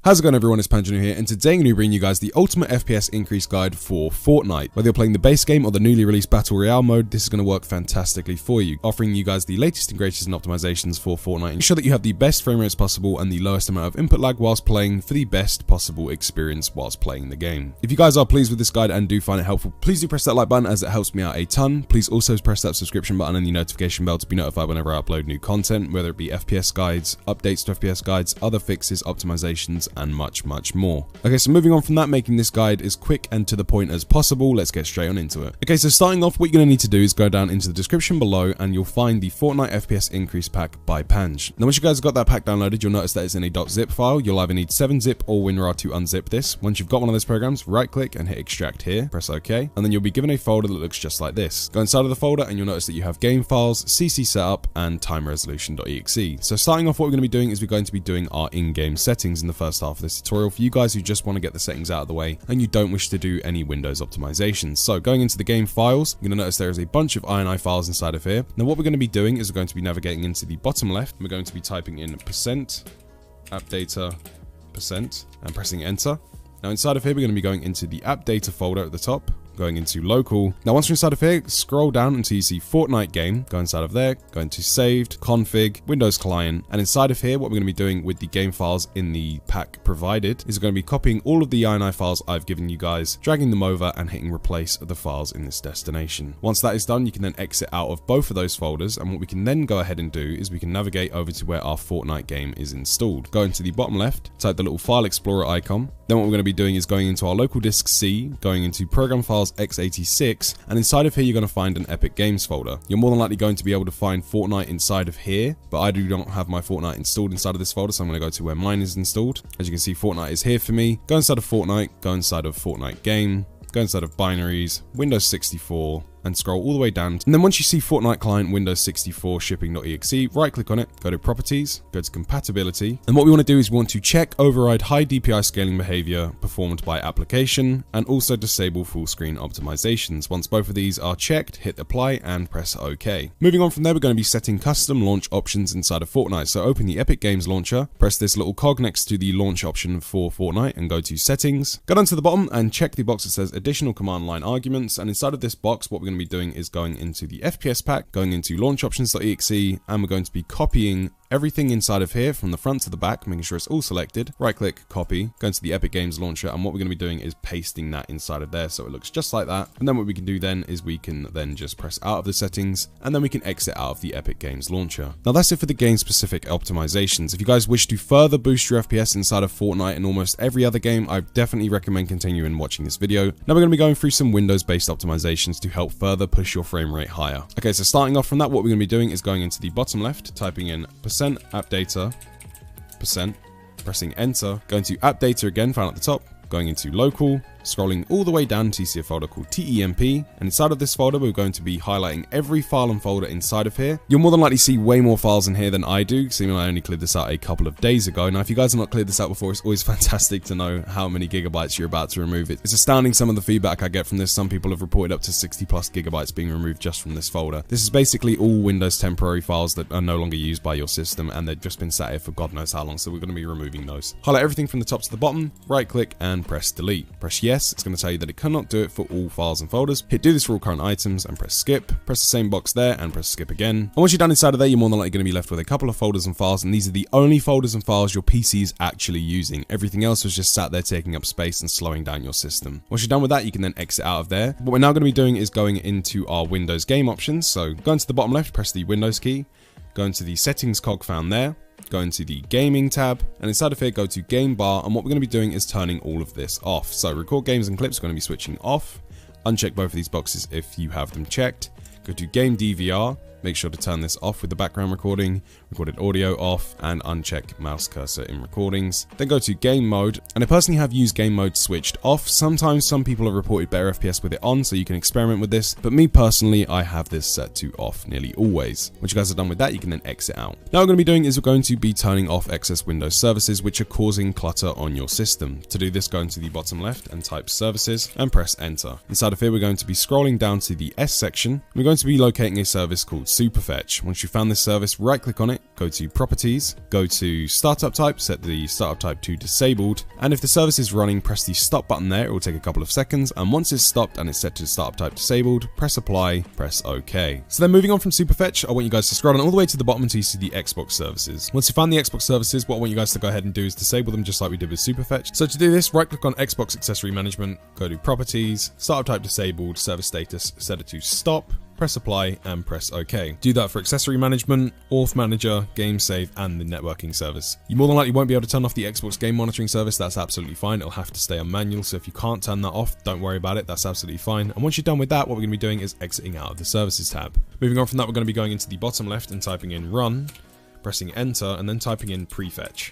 How's it going everyone, it's Panjanu here, and today I'm going to bring you guys the ultimate FPS increase guide for Fortnite. Whether you're playing the base game or the newly released Battle Royale mode, this is going to work fantastically for you, offering you guys the latest and greatest in optimizations for Fortnite. Ensure that you have the best frame rates possible and the lowest amount of input lag whilst playing for the best possible experience whilst playing the game. If you guys are pleased with this guide and do find it helpful, please do press that like button as it helps me out a ton. Please also press that subscription button and the notification bell to be notified whenever I upload new content, whether it be FPS guides, updates to FPS guides, other fixes, optimizations, and much more. Okay, so moving on from that, making this guide as quick and to the point as possible, let's get straight on into it. Okay, so starting off, what you're going to need to do is go down into the description below and you'll find the Fortnite FPS increase pack by Panj. Now once you guys have got that pack downloaded, you'll notice that it's in a .zip file. You'll either need 7-zip or WinRAR to unzip this. Once you've got one of those programs, right click and hit extract here, press OK, and then you'll be given a folder that looks just like this. Go inside of the folder and you'll notice that you have game files, CC setup, and time resolution.exe. So starting off, what we're going to be doing is we're going to be doing our in-game settings in the first half of this tutorial for you guys who just want to get the settings out of the way and you don't wish to do any Windows optimizations. So going into the game files, you're going to notice there is a bunch of INI files inside of here. Now what we're going to be doing is we're going to be navigating into the bottom left. We're going to be typing in %appdata% and pressing enter. Now inside of here, we're going to be going into the app data folder at the top, going into local. Now once you're inside of here, scroll down until you see Fortnite game, go inside of there, go into saved, config, Windows client, and inside of here, what we're going to be doing with the game files in the pack provided is we're going to be copying all of the INI files I've given you guys, dragging them over and hitting replace the files in this destination. Once that is done, you can then exit out of both of those folders, and what we can then go ahead and do is we can navigate over to where our Fortnite game is installed. Go into the bottom left, type the little file explorer icon. Then what we're going to be doing is going into our local disk C, going into program files x86, and inside of here you're going to find an Epic Games folder. You're more than likely going to be able to find Fortnite inside of here, but I do not have my Fortnite installed inside of this folder, so I'm going to go to where mine is installed. As you can see, Fortnite is here for me. Go inside of Fortnite, go inside of Fortnite game, go inside of binaries, Windows 64, and scroll all the way down. And then once you see Fortnite client Windows 64 shipping.exe, right click on it, go to properties, go to compatibility. And what we want to do is we want to check override high DPI scaling behavior performed by application and also disable full screen optimizations. Once both of these are checked, hit apply and press OK. Moving on from there, we're going to be setting custom launch options inside of Fortnite. So open the Epic Games launcher, press this little cog next to the launch option for Fortnite and go to settings. Go down to the bottom and check the box that says additional command line arguments. And inside of this box, what we're going to be doing is going into the FPS pack, going into launch options.exe, and we're going to be copying everything inside of here from the front to the back, making sure it's all selected. Right click, copy, go into the Epic Games launcher, and what we're going to be doing is pasting that inside of there so it looks just like that. And then what we can do then is we can then just press out of the settings and then we can exit out of the Epic Games launcher. Now that's it for the game specific optimizations. If you guys wish to further boost your FPS inside of Fortnite and almost every other game, I definitely recommend continuing watching this video. Now we're going to be going through some Windows based optimizations to help further push your frame rate higher. Okay, so starting off from that, what we're going to be doing is going into the bottom left, typing in %appdata%, pressing enter, going to app data again, found at the top, going into local, scrolling all the way down until you see a folder called TEMP, and inside of this folder we're going to be highlighting every file and folder inside of here. You'll more than likely see way more files in here than I do, seeing I only cleared this out a couple of days ago. Now if you guys have not cleared this out before, it's always fantastic to know how many gigabytes you're about to remove. It's astounding some of the feedback I get from this. Some people have reported up to 60+ gigabytes being removed just from this folder. This is basically all Windows temporary files that are no longer used by your system and they've just been sat here for God knows how long, so we're going to be removing those. Highlight everything from the top to the bottom, right click and press delete. Press yes, it's going to tell you that it cannot do it for all files and folders. Hit do this for all current items and press skip. Press the same box there and press skip again. And once you're done inside of there, you're more than likely going to be left with a couple of folders and files, and these are the only folders and files your PC is actually using. Everything else was just sat there taking up space and slowing down your system. Once you're done with that, you can then exit out of there. What we're now going to be doing is going into our Windows game options. So go into the bottom left, press the Windows key, go into the settings cog found there, go into the gaming tab, and inside of here go to game bar, and what we're going to be doing is turning all of this off. So record games and clips are going to be switching off. Uncheck both of these boxes if you have them checked. Go to game DVR, make sure to turn this off with the background recording, recorded audio off, and uncheck mouse cursor in recordings. Then go to game mode, and I personally have used game mode switched off. Sometimes some people have reported better FPS with it on, so you can experiment with this, but me personally, I have this set to off nearly always. Once you guys are done with that, you can then exit out. Now what we're going to be doing is we're going to be turning off excess Windows services which are causing clutter on your system. To do this, go into the bottom left and type services and press enter. Inside of here, we're going to be scrolling down to the S section. We're going to be locating a service called Superfetch. Once you've found this service, right click on it, go to Properties, go to Startup Type, set the startup type to Disabled, and if the service is running, press the stop button there. It will take a couple of seconds, and once it's stopped and it's set to startup type Disabled, press Apply, press OK. So then moving on from Superfetch, I want you guys to scroll down all the way to the bottom until you see the Xbox services. Once you find the Xbox services, what I want you guys to go ahead and do is disable them just like we did with Superfetch. So to do this, right click on Xbox Accessory Management, go to Properties, Startup Type Disabled, Service Status, set it to Stop, press Apply, and press OK. Do that for Accessory Management, Auth Manager, Game Save, and the Networking service. You more than likely won't be able to turn off the Xbox Game Monitoring service. That's absolutely fine. It'll have to stay on manual, so if you can't turn that off, don't worry about it. That's absolutely fine. And once you're done with that, what we're going to be doing is exiting out of the Services tab. Moving on from that, we're going to be going into the bottom left and typing in Run, pressing Enter, and then typing in Prefetch.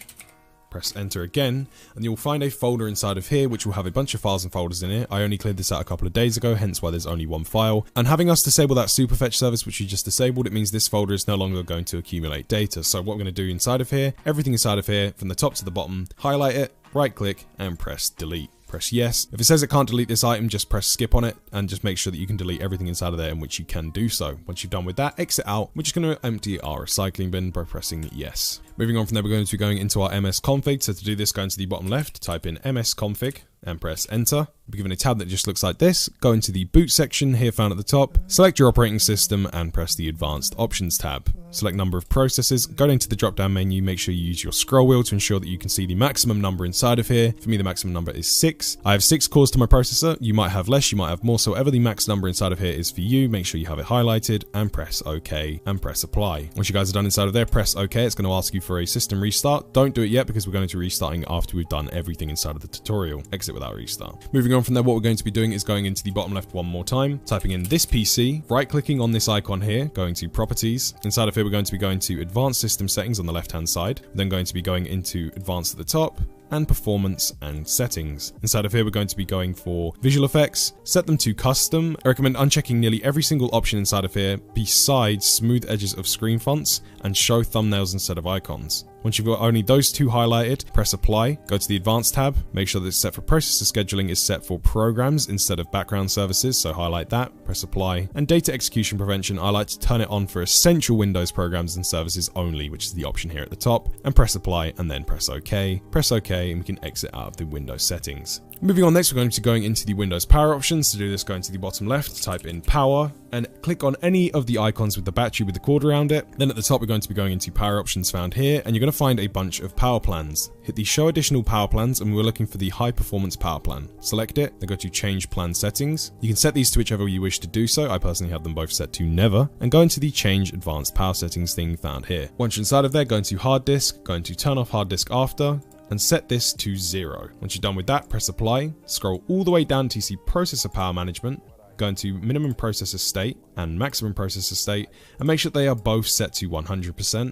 Press enter again, and you'll find a folder inside of here which will have a bunch of files and folders in it. I only cleared this out a couple of days ago, hence why there's only one file. And having us disable that Superfetch service which you just disabled, it means this folder is no longer going to accumulate data. So what we're going to do inside of here, everything inside of here from the top to the bottom, highlight it, right click, and press delete. Press yes. If it says it can't delete this item, just press skip on it and just make sure that you can delete everything inside of there, in which you can do so. Once you've done with that, exit out. We're just going to empty our recycling bin by pressing yes. Moving on from there, we're going to be going into our MS config. So to do this, go into the bottom left, type in MS config and press enter. We'll be given a tab that just looks like this. Go into the boot section here found at the top, select your operating system and press the advanced options tab. Select number of processes, go into the drop down menu, make sure you use your scroll wheel to ensure that you can see the maximum number inside of here. For me, the maximum number is 6. I have 6 cores to my processor. You might have less, you might have more, so whatever the max number inside of here is for you, make sure you have it highlighted and press OK and press apply. Once you guys are done inside of there, press OK. It's going to ask you for a system restart. Don't do it yet because we're going to be restarting after we've done everything inside of the tutorial. Exit without restart. Moving on from there, what we're going to be doing is going into the bottom left one more time, typing in this PC, right clicking on this icon here, going to Properties. Inside of here, we're going to be going to Advanced System Settings on the left hand side, then going to be going into Advanced at the top, and Performance and Settings. Inside of here, we're going to be going for Visual Effects, set them to Custom. I recommend unchecking nearly every single option inside of here besides Smooth Edges of Screen Fonts and Show Thumbnails instead of Icons. Once you've got only those two highlighted, press Apply, go to the Advanced tab, make sure that it's set for Processor Scheduling is set for Programs instead of Background Services, so highlight that, press Apply. And Data Execution Prevention, I like to turn it on for Essential Windows Programs and Services only, which is the option here at the top, and press Apply and then press OK. Press OK and we can exit out of the Windows settings. Moving on next, we're going to be going into the Windows Power options. To do this, go into the bottom left, type in Power, and click on any of the icons with the battery with the cord around it. Then at the top, we're going to be going into Power options found here, and you're going to find a bunch of power plans. Hit the Show Additional Power Plans, and we're looking for the High Performance Power Plan. Select it, then go to Change Plan Settings. You can set these to whichever you wish to do so. I personally have them both set to Never, and go into the Change Advanced Power Settings thing found here. Once you're inside of there, go into Hard Disk, go into Turn Off Hard Disk After, and set this to 0. Once you're done with that, press Apply, scroll all the way down to see Processor Power Management, go into Minimum Processor State and Maximum Processor State, and make sure they are both set to 100%.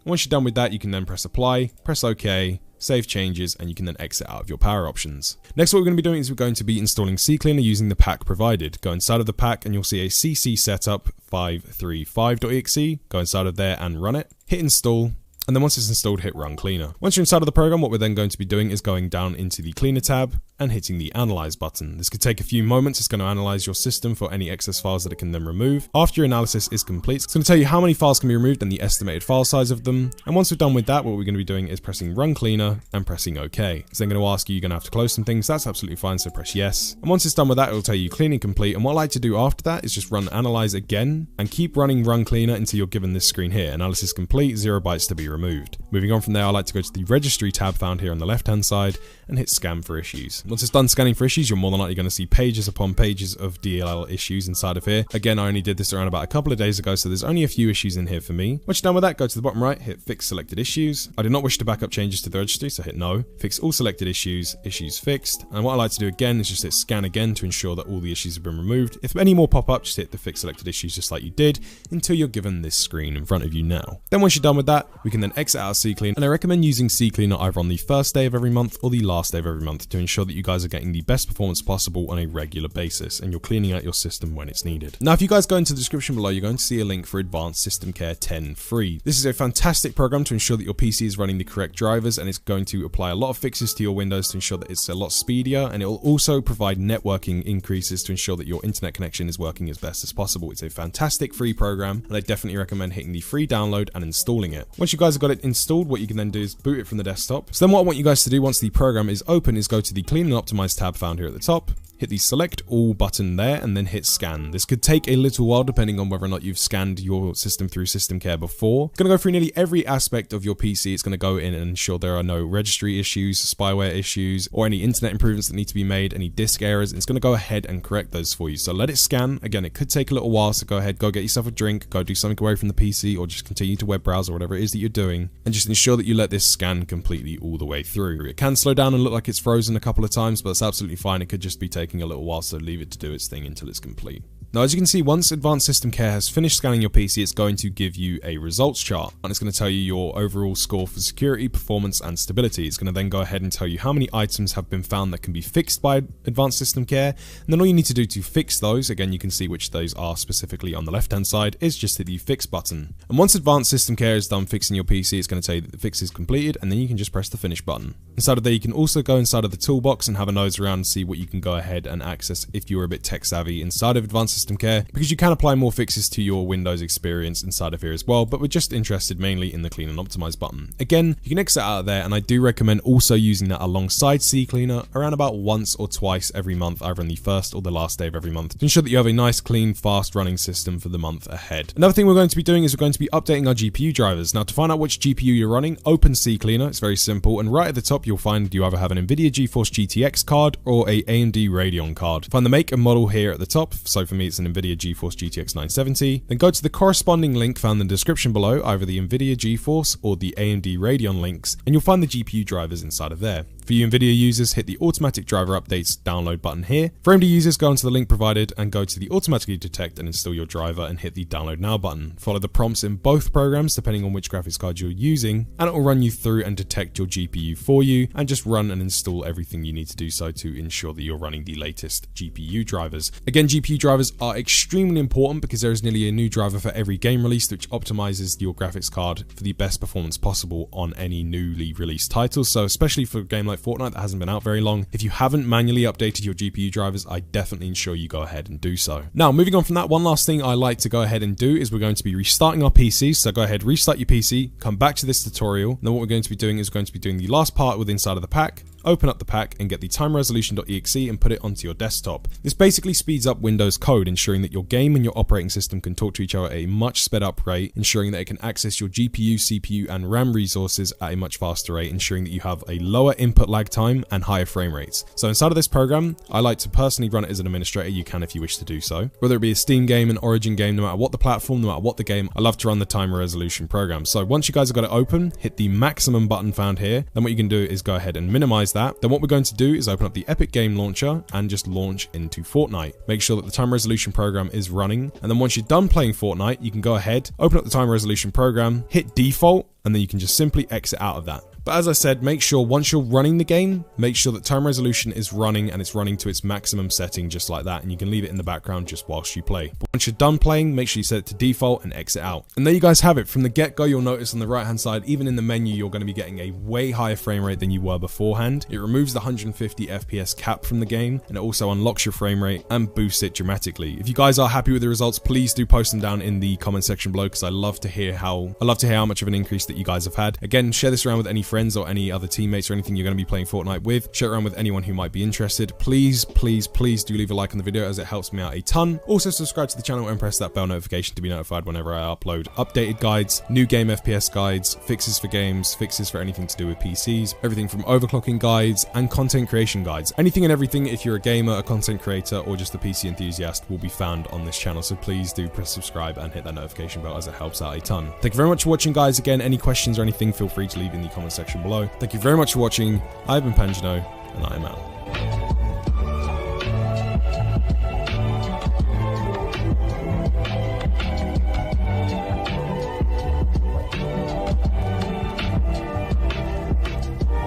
Once you're done with that, you can then press Apply, press OK, save changes, and you can then exit out of your power options. Next, what we're going to be doing is we're going to be installing CCleaner using the pack provided. Go inside of the pack and you'll see a CC Setup 535.exe. Go inside of there and run it. Hit install. And then once it's installed, hit Run Cleaner. Once you're inside of the program, what we're then going to be doing is going down into the Cleaner tab and hitting the Analyze button. This could take a few moments. It's going to analyze your system for any excess files that it can then remove. After your analysis is complete, it's going to tell you how many files can be removed and the estimated file size of them. And once we're done with that, what we're going to be doing is pressing Run Cleaner and pressing OK. It's then going to ask you, you're going to have to close some things. That's absolutely fine, so press yes. And once it's done with that, it'll tell you cleaning complete. And what I like to do after that is just run Analyze again and keep running Run Cleaner until you're given this screen here. Analysis complete, 0 bytes to be removed. Moving on from there, I like to go to the Registry tab found here on the left hand side and hit Scan for Issues. Once it's done scanning for issues, you're more than likely going to see pages upon pages of DLL issues inside of here. Again, I only did this around about a couple of days ago, so there's only a few issues in here for me. Once you're done with that, go to the bottom right, hit Fix Selected Issues. I do not wish to back up changes to the registry, so hit No. Fix all selected issues, issues fixed. And what I like to do again is just hit Scan again to ensure that all the issues have been removed. If any more pop up, just hit the Fix Selected Issues just like you did until you're given this screen in front of you now. Then once you're done with that, we can then exit out of CCleaner, and I recommend using CCleaner either on the first day of every month or the last day of every month to ensure that you you guys are getting the best performance possible on a regular basis, and you're cleaning out your system when it's needed. Now, if you guys go into the description below, you're going to see a link for Advanced System Care 10 free. This is a fantastic program to ensure that your PC is running the correct drivers, and it's going to apply a lot of fixes to your Windows to ensure that it's a lot speedier, and it will also provide networking increases to ensure that your internet connection is working as best as possible. It's a fantastic free program, and I definitely recommend hitting the free download and installing it. Once you guys have got it installed, what you can then do is boot it from the desktop. So then what I want you guys to do once the program is open is go to the Clean and Optimize tab found here at the top, hit the select all button there, and then hit scan. This could take a little while depending on whether or not you've scanned your system through System Care before. It's going to go through nearly every aspect of your PC. It's going to go in and ensure there are no registry issues, spyware issues, or any internet improvements that need to be made, any disk errors. It's going to go ahead and correct those for you. So let it scan. Again, it could take a little while, so go ahead, go get yourself a drink, go do something away from the PC, or just continue to web browse or whatever it is that you're doing, and just ensure that you let this scan completely all the way through. It can slow down and look like it's frozen a couple of times, but that's absolutely fine. It could just be taking a little while, so leave it to do its thing until it's complete. Now, as you can see, once Advanced System Care has finished scanning your PC, it's going to give you a results chart, and it's going to tell you your overall score for security, performance, and stability. It's going to then go ahead and tell you how many items have been found that can be fixed by Advanced System Care, and then all you need to do to fix those, again, you can see which those are specifically on the left-hand side, is just hit the Fix button. And once Advanced System Care is done fixing your PC, it's going to tell you that the fix is completed, and then you can just press the Finish button. Inside of there, you can also go inside of the toolbox and have a nose around and see what you can go ahead and access if you're a bit tech savvy inside of Advanced System Care, because you can apply more fixes to your Windows experience inside of here as well, but we're just interested mainly in the Clean and Optimize button. Again, you can exit out of there, and I do recommend also using that alongside CCleaner around about once or twice every month, either on the first or the last day of every month, to ensure that you have a nice, clean, fast running system for the month ahead. Another thing we're going to be doing is we're going to be updating our GPU drivers. Now, to find out which GPU you're running, open CCleaner. It's very simple, and right at the top you'll find you either have an NVIDIA GeForce GTX card or a AMD Radeon card. Find the make and model here at the top, so for me it's an NVIDIA GeForce GTX 970. Then go to the corresponding link found in the description below, either the NVIDIA GeForce or the AMD Radeon links, and you'll find the GPU drivers inside of there. For you NVIDIA users, hit the automatic driver updates download button here. For AMD users, go into the link provided and go to the automatically detect and install your driver and hit the download now button. Follow the prompts in both programs depending on which graphics card you're using, and it will run you through and detect your GPU for you, and just run and install everything you need to do so to ensure that you're running the latest GPU drivers. Again, GPU drivers are extremely important because there is nearly a new driver for every game released which optimizes your graphics card for the best performance possible on any newly released titles. So especially for a game like FORTNITE that hasn't been out very long, if you haven't manually updated your GPU drivers, I definitely ensure you go ahead and do so. Now, moving on from that, one last thing I like to go ahead and do is we're going to be restarting our PC. So go ahead, restart your PC, come back to this tutorial. And then what we're going to be doing is going to be doing the last part with inside of the pack. Open up the pack and get the timeresolution.exe and put it onto your desktop. This basically speeds up Windows code, ensuring that your game and your operating system can talk to each other at a much sped up rate, ensuring that it can access your GPU, CPU, and RAM resources at a much faster rate, ensuring that you have a lower input lag time and higher frame rates. So inside of this program, I like to personally run it as an administrator. You can if you wish to do so. Whether it be a Steam game, an Origin game, no matter what the platform, no matter what the game, I love to run the timer resolution program. So once you guys have got it open, hit the maximum button found here. Then what you can do is go ahead and minimize that. Then what we're going to do is open up the Epic Game Launcher and just launch into FORTNITE. Make sure that the time resolution program is running, and then once you're done playing FORTNITE, you can go ahead, open up the time resolution program, hit default, and then you can just simply exit out of that. But as I said, make sure once you're running the game, make sure that time resolution is running and it's running to its maximum setting just like that, and you can leave it in the background just whilst you play. But once you're done playing, make sure you set it to default and exit out. And there you guys have it. From the get-go, you'll notice on the right-hand side, even in the menu, you're going to be getting a way higher frame rate than you were beforehand. It removes the 150 FPS cap from the game, and it also unlocks your frame rate and boosts it dramatically. If you guys are happy with the results, please do post them down in the comment section below, because I love to hear how much of an increase that you guys have had. Again, share this around with any friends or any other teammates or anything you're going to be playing FORTNITE with. Share it around with anyone who might be interested. Please do leave a like on the video, as it helps me out a ton. Also subscribe to the channel and press that bell notification to be notified whenever I upload updated guides, new game FPS guides, fixes for games, fixes for anything to do with PCs, everything from overclocking guides and content creation guides. Anything and everything, if you're a gamer, a content creator, or just a PC enthusiast, will be found on this channel. So please do press subscribe and hit that notification bell, as it helps out a ton. Thank you very much for watching, guys. Again, any questions or anything, feel free to leave in the comment section below. Thank you very much for watching. I've been Panjano, and I am out.